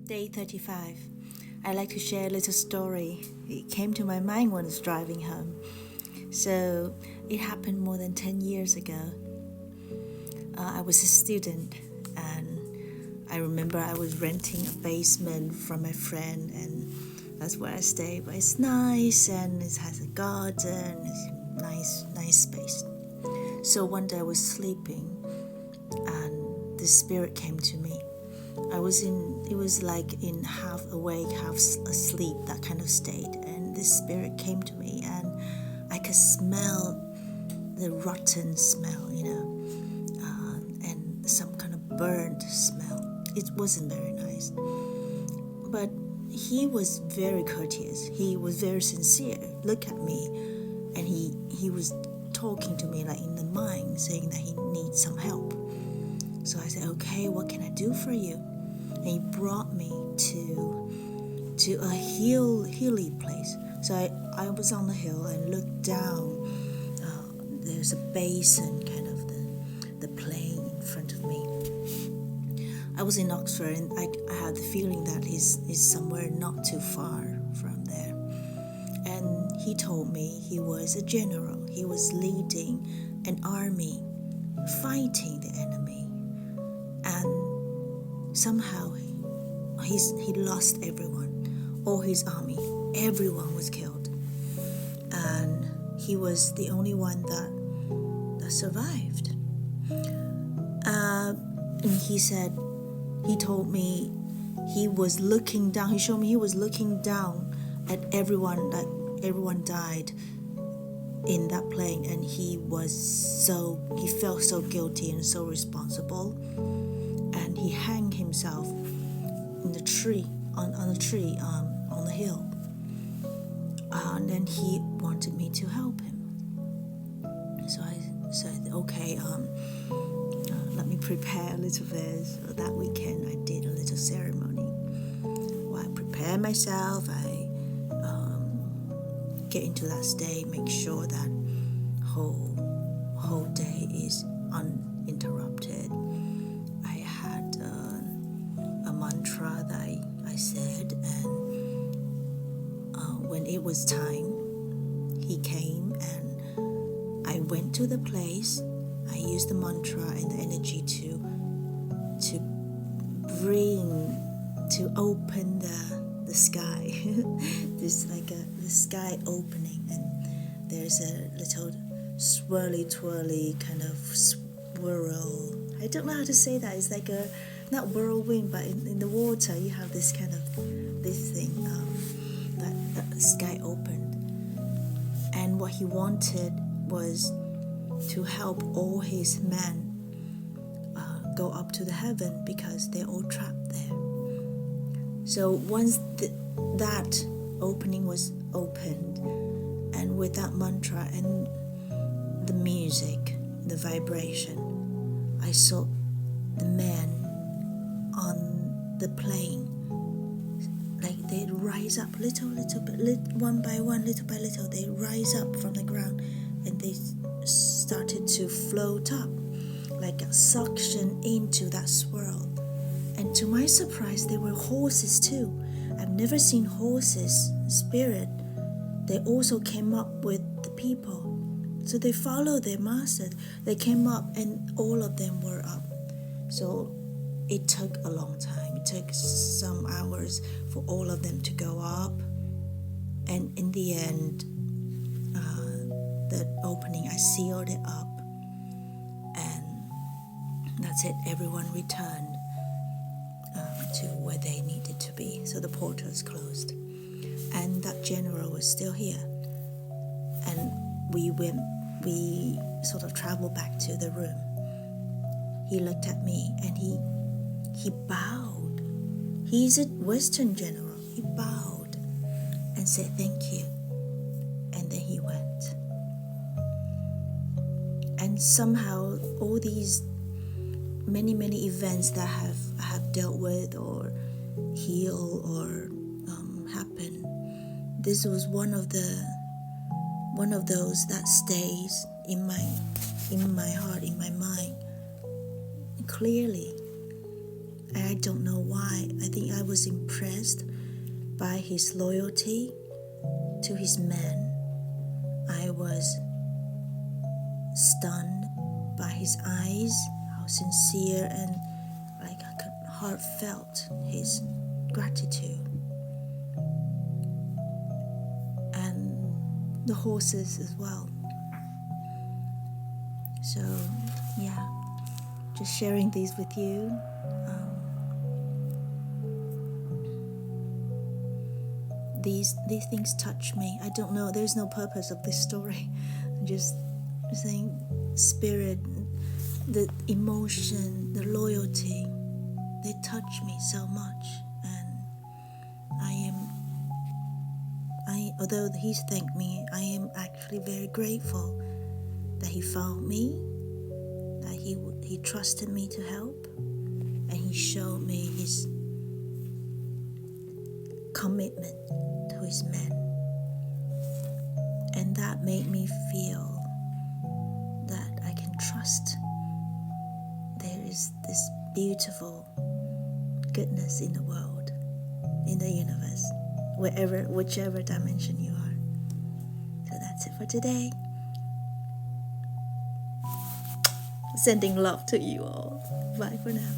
Day 35. I'd like to share a little story. It came to my mind when I was driving home. So it happened more than 10 years ago. I was a student, and I remember I was renting a basement from my friend, and that's where I stayed. But it's nice, and it has a garden. It's nice space. So one day I was sleeping, and the spirit came to me. It was like in half awake, half asleep, that kind of state. And this spirit came to me, and I could smell the rotten smell, and some kind of burnt smell. It wasn't very nice. But he was very courteous. He was very sincere. Look at me. And he was talking to me like in the mind, saying that he needs some help. So I said, okay, what can I do for you? And he brought me to a hilly place. So I was on the hill and looked down. There's a basin, kind of the plain in front of me. I was in Oxford, and I had the feeling that he's somewhere not too far from there. And he told me he was a general. He was leading an army fighting the enemy. And somehow he lost everyone, all his army. Everyone was killed. And he was the only one that survived. And he told me he was looking down. He showed me he was looking down at everyone, like everyone died in that plane, and he felt so guilty and so responsible, and he hanged himself in the tree on the hill, and then he wanted me to help him. So I said, okay, let me prepare a little bit. So that weekend I did a little ceremony. Well, I prepare myself. I get into that state, make sure that whole day is uninterrupted. I had a mantra that I said, and when it was time, he came, and I went to the place. I used the mantra and the energy to open the sky. There's like the sky opening, and there's a little swirly twirly kind of swirl. I don't know how to say that. It's like a, not whirlwind, but in the water you have this kind of this thing, that the sky opened. And what he wanted was to help all his men go up to the heaven, because they're all trapped there. So once that opening was opened, and with that mantra and the music, the vibration, I saw the men on the plane, like they rise up little bit, one by one, little by little, they rise up from the ground, and they started to float up, like a suction into that swirl. And to my surprise, there were horses too. I've never seen horses, spirit. They also came up with the people. So they followed their master. They came up, and all of them were up. So it took a long time. It took some hours for all of them to go up. And in the end, the opening, I sealed it up. And that's it. Everyone returned to where they needed to be. So the portals closed, and that general was still here. And we sort of traveled back to the room. He looked at me, and he bowed. He's a Western general. He bowed and said thank you, and then he went. And somehow all these many events that I have dealt with or healed or happened, this was one of those that stays in my heart, in my mind, clearly. And I don't know why. I think I was was impressed by his loyalty to his men. I was stunned by his eyes, how sincere and like heartfelt his gratitude. And the horses as well. So yeah, just sharing these with you. These things touch me. I don't know, there's no purpose of this story. I'm just saying, spirit, the emotion, the loyalty, they touch me so much. And although he's thanked me, I am actually very grateful that he found me, that he trusted me to help, and he showed me his commitment to his men. And that made me feel that I can trust there is this beautiful goodness in the world, in the universe, whichever dimension you are. So that's it for today. Sending love to you all. Bye for now.